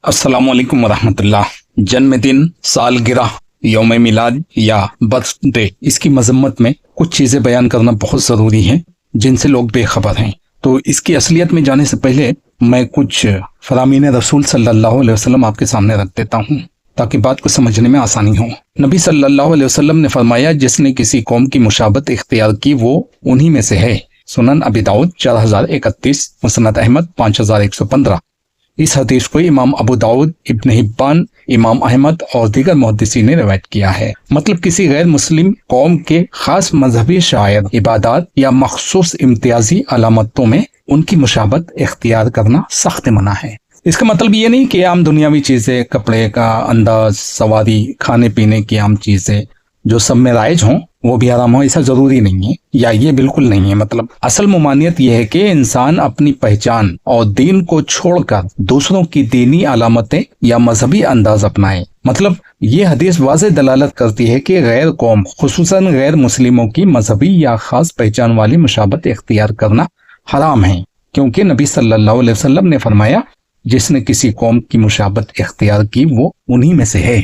अस्सलाम वालेकुम वरहमतुल्लाह। जन्मदिन, सालगिरह, यौम मिलाद या बर्थडे, इसकी मजम्मत में कुछ चीज़ें बयान करना बहुत ज़रूरी है जिनसे लोग बेखबर हैं। तो इसकी असलियत में जाने से पहले मैं कुछ फरामीन रसूल सल्लल्लाहु अलैहि वसल्लम आपके सामने रख देता हूँ ताकि बात को समझने में आसानी हो। नबी सल्लल्लाहु अलैहि वसल्लम ने फरमाया, जिसने किसी कौम की मुशाबत इख्तियार की वो उन्हीं में से है। सुनन अबी दाऊद 4031, मुस्नद अहमद 5115। इस हदीस को इमाम अबू दाऊद, इब्न हिब्बान, इमाम अहमद और दीगर मुहद्दिसीन ने रिवायत किया है। मतलब किसी गैर मुस्लिम कौम के खास मजहबी शायर, इबादत या मखसूस इम्तियाजी अलामतों में उनकी मुशाबत इख्तियार करना सख्त मना है। इसका मतलब ये नहीं कि आम दुनियावी चीजें, कपड़े का अंदाज, सवारी, खाने पीने की आम चीजें जो सब में राइज हों वो भी हराम हो, ऐसा जरूरी नहीं है, या ये बिल्कुल नहीं है। मतलब असल मुमानियत यह है कि इंसान अपनी पहचान और दीन को छोड़कर दूसरों की दीनी अलामतें या मजहबी अंदाज अपनाए। मतलब ये हदीस वाज़ेह दलालत करती है कि गैर कौम, खुसूसन गैर मुस्लिमों की मजहबी या खास पहचान वाली मुशाबत इख्तियार करना हराम है, क्योंकि नबी सल्लल्लाहु अलैहि वसल्लम ने फरमाया, जिसने किसी कौम की मुशाबत इख्तियार की वो उन्हीं में से है।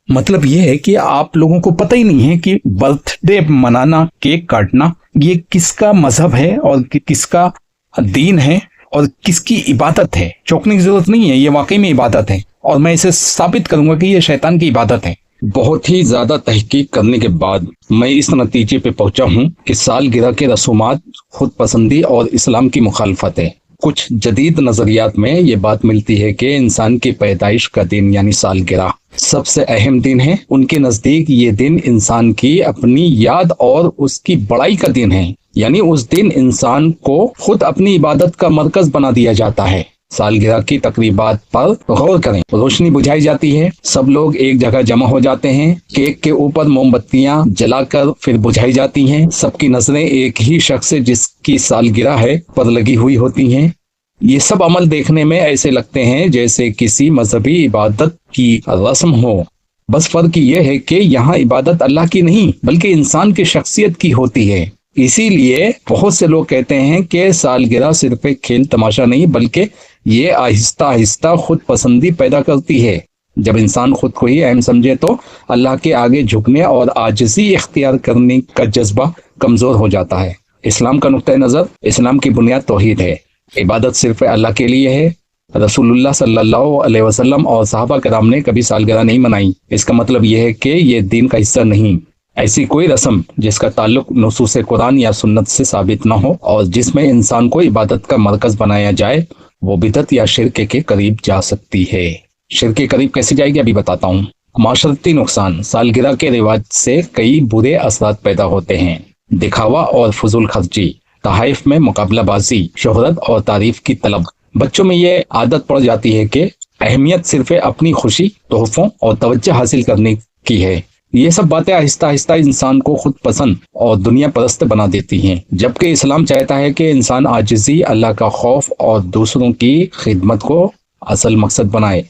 मतलब ये है कि आप लोगों को पता ही नहीं है कि बर्थडे मनाना, केक काटना, ये किसका मजहब है और किसका दीन है और किसकी इबादत है। चौंकने की जरूरत नहीं है, ये वाकई में इबादत है और मैं इसे साबित करूंगा कि ये शैतान की इबादत है। बहुत ही ज्यादा तहकीक करने के बाद मैं इस नतीजे पे पहुंचा हूं कि सालगिरह के रसूमात खुद पसंदी और इस्लाम की मुखालफत है। कुछ जदीद नजरियात में ये बात मिलती है कि इंसान की पैदाइश का दिन यानी सालगिरह सबसे अहम दिन है। उनके नजदीक ये दिन इंसान की अपनी याद और उसकी बड़ाई का दिन है, यानी उस दिन इंसान को खुद अपनी इबादत का मरकज बना दिया जाता है। सालगिरह की तकरीबात पर गौर करें। रोशनी बुझाई जाती है, सब लोग एक जगह जमा हो जाते हैं, केक के ऊपर मोमबत्तियां जलाकर फिर बुझाई जाती हैं। सबकी नजरें एक ही शख्स जिसकी सालगिरह है पर लगी हुई होती हैं। ये सब अमल देखने में ऐसे लगते हैं जैसे किसी मजहबी इबादत की रस्म हो। बस फर्क ये है कि यहाँ इबादत अल्लाह की नहीं बल्कि इंसान की शख्सियत की होती है। इसीलिए बहुत से लोग कहते हैं कि सालगिरह सिर्फ एक खेल तमाशा नहीं बल्कि ये आहिस्ता आहिस्ता खुद पसंदी पैदा करती है। जब इंसान खुद को ही अहम समझे तो अल्लाह के आगे झुकने और आजिज़ी इख्तियार करने का जज्बा कमजोर हो जाता है। इस्लाम का नुक्ता नजर, इस्लाम की बुनियाद तौहीद है। इबादत सिर्फ अल्लाह के लिए है। रसूलुल्लाह सल्लल्लाहु अलैहि वसल्लम और सहाबा कराम ने कभी सालगिरह नहीं मनाई। इसका मतलब यह है कि ये दीन का हिस्सा नहीं। ऐसी कोई रस्म जिसका ताल्लुक नुसूस कुरान या सुन्नत से साबित न हो और जिसमें इंसान को इबादत का मरकज बनाया जाए वो बिदअत या शिर्क के करीब जा सकती है। शिर्क के करीब कैसे जाएगी अभी बताता हूँ। माशरती नुकसान। सालगिरह के रिवाज से कई बुरे असरात पैदा होते हैं। दिखावा और फजूल खर्ची, तहाइफ में मुकाबलाबाजी, शोहरत और तारीफ की तलब। बच्चों में ये आदत पड़ जाती है कि अहमियत सिर्फ अपनी खुशी, तोहफों और तवज्जो हासिल करने की है। ये सब बातें आहिस्ता आहिस्ता इंसान को खुद पसंद और दुनिया परस्त बना देती हैं, जबकि इस्लाम चाहता है कि इंसान आजिज़ी, अल्लाह का खौफ और दूसरों की खिदमत को असल मकसद बनाए।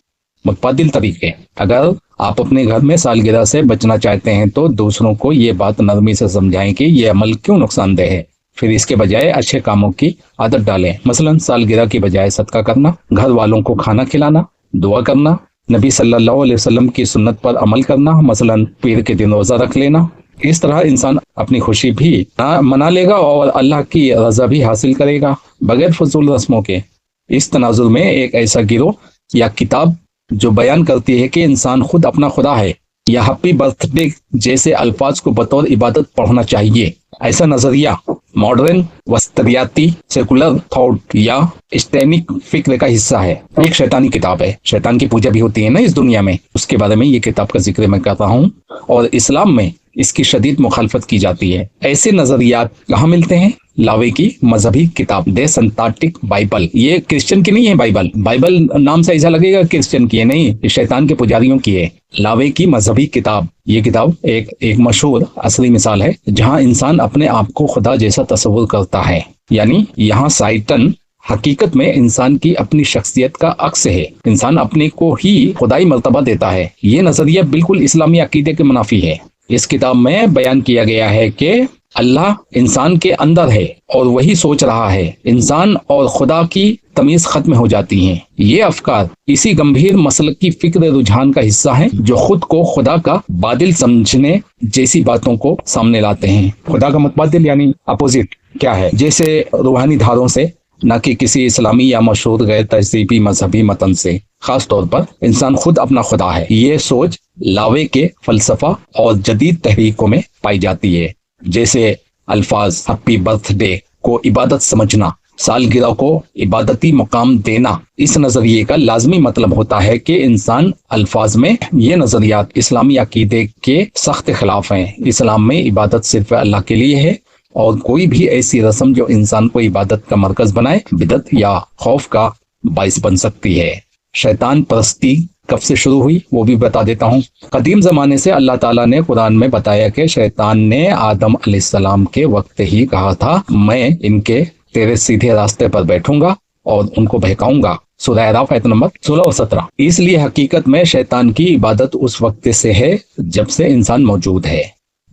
मुतबादिल तरीके। अगर आप अपने घर में सालगिरह से बचना चाहते हैं तो दूसरों को ये बात नरमी से समझाएं कि ये अमल क्यों नुकसानदेह है, फिर इसके बजाय अच्छे कामों की आदत डालें। मसलन सालगिरह की बजाय सदका करना, घर वालों को खाना खिलाना, दुआ करना, नबी सल्लल्लाहु अलैहि वसल्लम की सुन्नत पर अमल करना, मसलन पीर के दिन रोजा रख लेना। इस तरह इंसान अपनी खुशी भी मना लेगा और अल्लाह की रजा भी हासिल करेगा बगैर फजूल रस्मों के। इस तनाजुर में एक ऐसा गिरोह या किताब जो बयान करती है कि इंसान खुद अपना खुदा है या हैप्पी बर्थडे जैसे अल्फाज को बतौर इबादत पढ़ना चाहिए, ऐसा नजरिया मॉडर्न वस्तियाती सेकुलर थॉट या इस्लामिक फिक्र का हिस्सा है। एक शैतानी किताब है। शैतान की पूजा भी होती है ना इस दुनिया में, उसके बारे में ये किताब का जिक्र मैं कर रहा हूँ और इस्लाम में इसकी शदीद मुखालफत की जाती है। ऐसे नजरियात कहाँ मिलते हैं? लावे की मजहबी किताब द सिंथेटिक बाइबल। ये क्रिश्चियन की नहीं है बाइबल। बाइबल नाम से ऐसा लगेगा क्रिश्चियन की है, नहीं, ये शैतान के पुजारियों की है। लावे की मजहबी किताब, ये किताब एक मशहूर असली मिसाल है जहां इंसान अपने आप को खुदा जैसा तस्वुर करता है। यानी यहाँ शैतान हकीकत में इंसान की अपनी शख्सियत का अक्स है। इंसान अपने को ही खुदाई मर्तबा देता है। ये नजरिया बिल्कुल इस्लामी अकीदे के मुनाफी है। इस किताब में बयान किया गया है कि अल्लाह इंसान के अंदर है और वही सोच रहा है। इंसान और खुदा की تمیز ختم ہو جاتی ہیں۔ یہ افکار اسی گمبھیر مسلک کی فکر رجحان کا حصہ ہیں جو خود کو خدا کا بادل سمجھنے جیسی باتوں کو سامنے لاتے ہیں۔ خدا کا متبادل یعنی اپوزٹ کیا ہے؟ جیسے روحانی دھاروں سے، نہ کہ کسی اسلامی یا مشہور غیر تہذیبی مذہبی متن سے۔ خاص طور پر انسان خود اپنا خدا ہے، یہ سوچ لاوے کے فلسفہ اور جدید تحریکوں میں پائی جاتی ہے، جیسے الفاظ ہیپی برتھ ڈے کو عبادت سمجھنا، سالگرہ کو عبادتی مقام دینا۔ اس نظریے کا لازمی مطلب ہوتا ہے کہ انسان الفاظ میں یہ نظریات اسلامی عقیدے کے سخت خلاف ہیں۔ اسلام میں عبادت صرف اللہ کے لیے ہے، اور کوئی بھی ایسی رسم جو انسان کو عبادت کا مرکز بنائے بدعت یا خوف کا باعث بن سکتی ہے۔ شیطان پرستی کب سے شروع ہوئی وہ بھی بتا دیتا ہوں۔ قدیم زمانے سے اللہ تعالیٰ نے قرآن میں بتایا کہ شیطان نے آدم علیہ السلام کے وقت ہی کہا تھا، میں ان کے تیرے سیدھے راستے پر بیٹھوں گا اور ان کو بہکاؤں گا۔ سورہ اعراف آیت نمبر 16 اور 17۔ اس لیے حقیقت میں شیطان کی عبادت اس وقت سے ہے جب سے انسان موجود ہے۔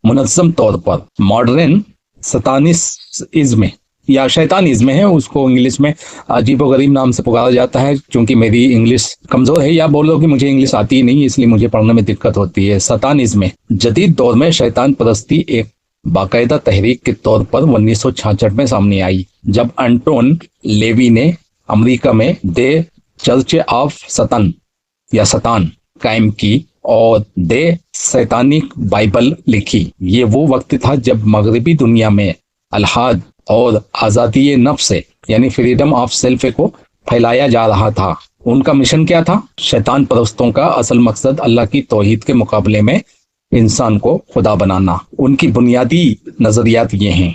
منظم طور پر ماڈرن ستانسزم یا شیطانزم ہے، اس کو انگلش میں عجیب و غریب نام سے پکارا جاتا ہے۔ چونکہ میری انگلش کمزور ہے، یا بولو کہ مجھے انگلش آتی ہی نہیں، اس لیے مجھے پڑھنے میں دقت ہوتی ہے۔ ستانزم جدید دور میں شیطان پرستی ایک باقاعدہ تحریک کے طور پر 1966 میں سامنے آئی، جب انٹون لیوی نے امریکہ میں دے چرچ آف ستن یا ستان قائم کی اور دے سیتانک بائبل لکھی۔ یہ وہ وقت تھا جب مغربی دنیا میں الحاد اور آزادی نفس یعنی فریڈم آف سیلف کو پھیلایا جا رہا تھا۔ ان کا مشن کیا تھا؟ شیطان پرستوں کا اصل مقصد اللہ کی توحید کے مقابلے میں انسان کو خدا بنانا۔ ان کی بنیادی نظریات یہ ہیں۔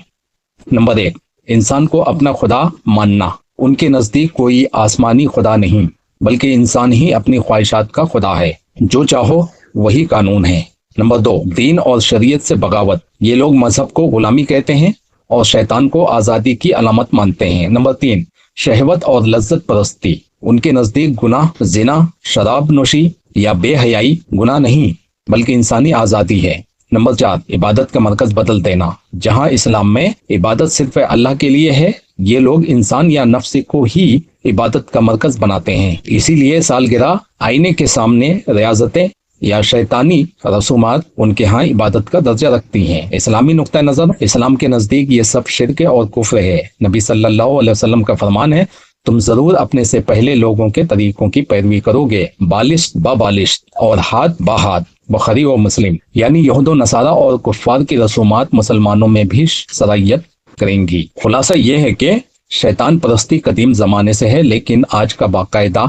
نمبر 1، انسان کو اپنا خدا ماننا۔ ان کے نزدیک کوئی آسمانی خدا نہیں، بلکہ انسان ہی اپنی خواہشات کا خدا ہے، جو چاہو وہی قانون ہے۔ نمبر 2، دین اور شریعت سے بغاوت۔ یہ لوگ مذہب کو غلامی کہتے ہیں اور شیطان کو آزادی کی علامت مانتے ہیں۔ نمبر 3، شہوت اور لذت پرستی۔ ان کے نزدیک گناہ، زنا، شراب نوشی یا بے حیائی گناہ نہیں، بلکہ انسانی آزادی ہے۔ نمبر 4، عبادت کا مرکز بدل دینا۔ جہاں اسلام میں عبادت صرف اللہ کے لیے ہے، یہ لوگ انسان یا نفس کو ہی عبادت کا مرکز بناتے ہیں۔ اسی لیے سالگرہ، آئینے کے سامنے ریاضتیں یا شیطانی رسومات ان کے ہاں عبادت کا درجہ رکھتی ہیں۔ اسلامی نقطہ نظر، اسلام کے نزدیک یہ سب شرک اور کفر ہے۔ نبی صلی اللہ علیہ وسلم کا فرمان ہے، تم ضرور اپنے سے پہلے لوگوں کے طریقوں کی پیروی کرو گے، بالشت با بالشت اور ہاتھ با ہاتھ۔ بخاری و مسلم۔ یعنی یہود و نصارہ اور کفار کی رسومات مسلمانوں میں بھی سرایت کریں گی۔ خلاصہ یہ ہے کہ شیطان پرستی قدیم زمانے سے ہے، لیکن آج کا باقاعدہ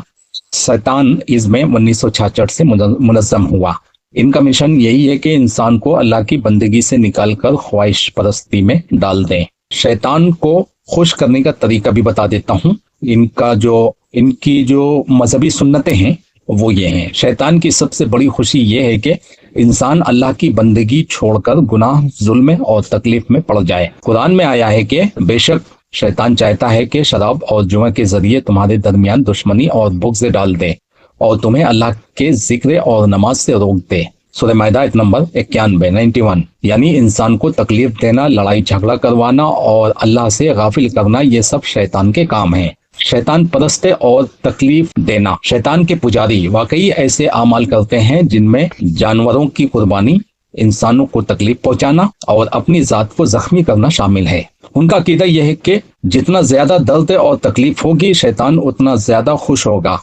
شیطانزم 1966 سے منظم ہوا۔ ان کا مشن یہی ہے کہ انسان کو اللہ کی بندگی سے نکال کر خواہش پرستی میں ڈال دیں۔ شیطان کو خوش کرنے کا طریقہ بھی بتا دیتا ہوں۔ ان کی جو مذہبی سنتیں ہیں وہ یہ ہیں۔ شیطان کی سب سے بڑی خوشی یہ ہے کہ انسان اللہ کی بندگی چھوڑ کر گناہ، ظلم اور تکلیف میں پڑ جائے۔ قرآن میں آیا ہے کہ بے شک شیطان چاہتا ہے کہ شراب اور جوا کے ذریعے تمہارے درمیان دشمنی اور بغض ڈال دے اور تمہیں اللہ کے ذکر اور نماز سے روک دے۔ سورہ مائدہ آیت نمبر 91 یعنی انسان کو تکلیف دینا، لڑائی جھگڑا کروانا اور اللہ سے غافل کرنا، یہ سب شیطان کے کام ہیں۔ شیطان پرست اور تکلیف دینا۔ شیطان کے پجاری واقعی ایسے اعمال کرتے ہیں جن میں جانوروں کی قربانی، انسانوں کو تکلیف پہنچانا اور اپنی ذات کو زخمی کرنا شامل ہے۔ ان کا عقیدہ یہ ہے کہ جتنا زیادہ درد اور تکلیف ہوگی، شیطان اتنا زیادہ خوش ہوگا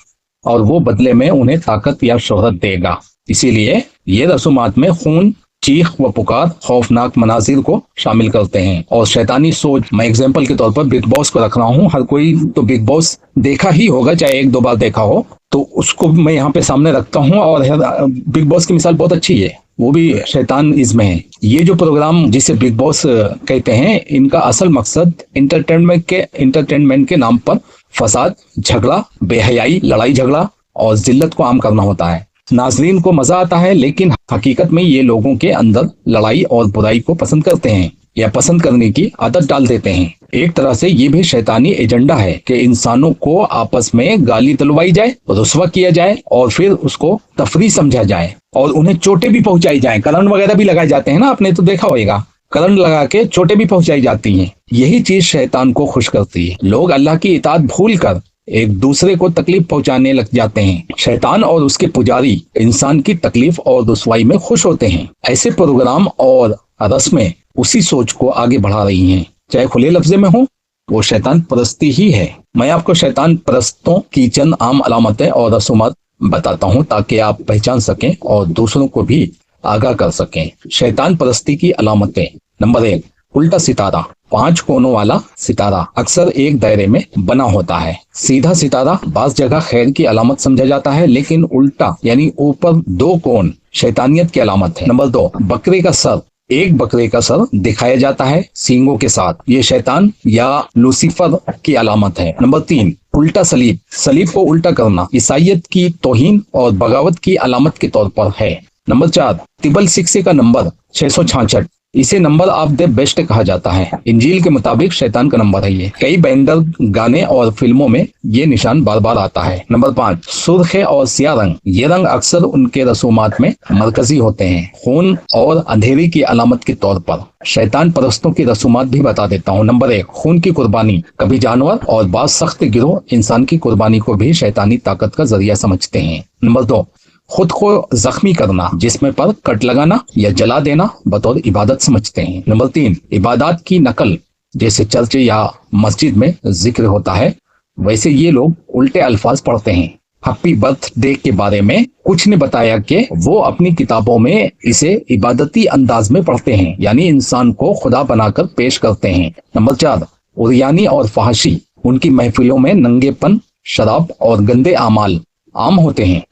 اور وہ بدلے میں انہیں طاقت یا شہرت دے گا۔ اسی لیے یہ رسومات میں خون، چیخ و پکار، خوفناک مناظر کو شامل کرتے ہیں اور شیطانی سوچ۔ میں اگزامپل کے طور پر بگ باس کو رکھ رہا ہوں۔ ہر کوئی تو بگ باس دیکھا ہی ہوگا، چاہے 1-2 بار دیکھا ہو، تو اس کو میں یہاں پہ سامنے رکھتا ہوں۔ اور بگ باس کی مثال بہت اچھی ہے، وہ بھی شیطانزم ہے۔ یہ جو پروگرام جسے بگ باس کہتے ہیں، ان کا اصل مقصد انٹرٹینمنٹ کے نام پر فساد، جھگڑا، بے حیائی، لڑائی جھگڑا اور ذلت کو عام کرنا ہوتا ہے۔ ناظرین کو مزہ آتا ہے، لیکن حقیقت میں یہ لوگوں کے اندر لڑائی اور برائی کو پسند کرتے ہیں یا پسند کرنے کی عادت ڈال دیتے ہیں۔ ایک طرح سے یہ بھی شیطانی ایجنڈا ہے کہ انسانوں کو آپس میں گالی دلوائی جائے، رسوا کیا جائے اور پھر اس کو تفریح سمجھا جائے اور انہیں چوٹیں بھی پہنچائی جائیں۔ کرنٹ وغیرہ بھی لگائے جاتے ہیں نا، آپ نے تو دیکھا ہوگا، کرنٹ لگا کے چوٹیں بھی پہنچائی جاتی ہیں۔ یہی چیز شیطان کو خوش کرتی ہے۔ لوگ اللہ کی اطاعت بھول کر एक दूसरे को तकलीफ पहुंचाने लग जाते हैं। शैतान और उसके पुजारी इंसान की तकलीफ और रुसवाई में खुश होते हैं। ऐसे प्रोग्राम और रस्में उसी सोच को आगे बढ़ा रही हैं। चाहे खुले लफ्ज़ में हो, वो शैतान परस्ती ही है। मैं आपको शैतान परस्तों की चंद आम अलामतें और रसूमात बताता हूँ ताकि आप पहचान सकें और दूसरों को भी आगाह कर सकें। शैतान परस्ती की अलामतें। नंबर 1, उल्टा सितारा। 5 कोनों वाला सितारा अक्सर एक दायरे में बना होता है। सीधा सितारा बास जगह खैर की अलामत समझा जाता है, लेकिन उल्टा यानी ऊपर 2 कोन शैतानियत की अलामत है। नंबर 2, बकरे का सर। एक बकरे का सर दिखाया जाता है सींगों के साथ, ये शैतान या लूसीफर की अलामत है। नंबर 3, उल्टा सलीब। सलीब को उल्टा करना ईसाइयत की तौहीन और बगावत की अलामत के तौर पर है। नंबर 4, तिबल सिक्से का नंबर 666। इसे नंबर ऑफ द बेस्ट कहा जाता है। इंजील के मुताबिक शैतान का नंबर है ये। कई बैंडर गाने और फिल्मों में ये निशान बार बार आता है। नंबर 5, सुर्ख और सियाह रंग। ये रंग अक्सर उनके रसूमात में मरकजी होते हैं, खून और अंधेरी की अलामत के तौर पर। शैतान परस्तों की रसूमात भी बता देता हूँ। नंबर 1, खून की कुर्बानी। कभी जानवर और बाज़ सख्त गिरोह इंसान की कुर्बानी को भी शैतानी ताकत का जरिया समझते हैं। नंबर 2, खुद को जख्मी करना, जिस्म पर कट लगाना या जला देना बतौर इबादत समझते हैं। नंबर 3, इबादत की नकल। जैसे चर्च या मस्जिद में जिक्र होता है, वैसे ये लोग उल्टे अल्फाज पढ़ते हैं। हैप्पी बर्थडे के बारे में कुछ ने बताया कि वो अपनी किताबों में इसे इबादती अंदाज में पढ़ते हैं, यानी इंसान को खुदा बनाकर पेश करते हैं। नंबर 4, उरियानी और फहाशी। उनकी महफिलों में नंगेपन, शराब और गंदे आमाल आम होते हैं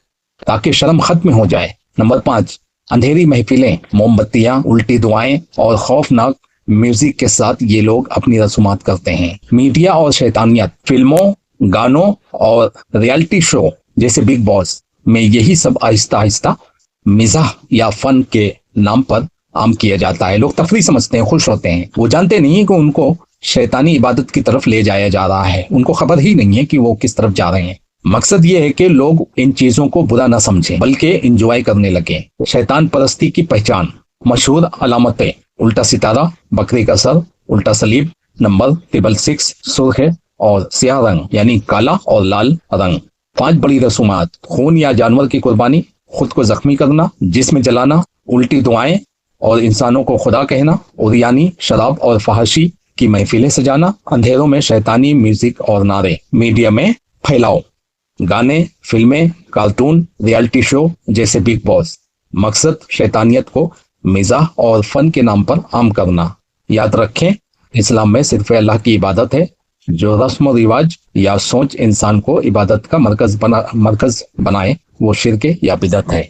ताकि शर्म खत्म हो जाए। नंबर 5, अंधेरी महफिलें, मोमबत्तियां, उल्टी दुआएं और खौफनाक म्यूजिक के साथ ये लोग अपनी रसूमात करते हैं। मीडिया और शैतानियत। फिल्मों, गानों और रियलिटी शो जैसे बिग बॉस में यही सब आहिस्ता आहिस्ता मिजाह या फन के नाम पर आम किया जाता है। लोग तफरी समझते हैं, खुश होते हैं। वो जानते नहीं है कि उनको शैतानी इबादत की तरफ ले जाया जा रहा है। उनको खबर ही नहीं है कि वो किस तरफ जा रहे हैं। मकसद ये है कि लोग इन चीजों को बुरा ना समझें, बल्कि इंजॉय करने लगे। शैतान परस्ती की पहचान। मशहूर अलामतें: उल्टा सितारा, बकरी का सर, उल्टा सलीब, नंबर तिबल 6, सुर्ख और सियाह रंग यानी काला और लाल रंग। 5 बड़ी रसूमात: खून या जानवर की कुर्बानी, खुद को जख्मी करना, जिस्म जलाना, उल्टी दुआएं और इंसानों को खुदा कहना, उरियानी, शराब और फहाशी की महफिलें सजाना, अंधेरों में शैतानी म्यूजिक और नारे, मीडिया में फैलाव, गाने, फिल्में, कार्टून, रियलिटी शो जैसे बिग बॉस। मकसद शैतानियत को मिजाह और फन के नाम पर आम करना। याद रखें, इस्लाम में सिर्फ अल्लाह की इबादत है। जो रस्म रिवाज या सोच इंसान को इबादत का मरकज बनाए वो शिर्क या बिदअत है।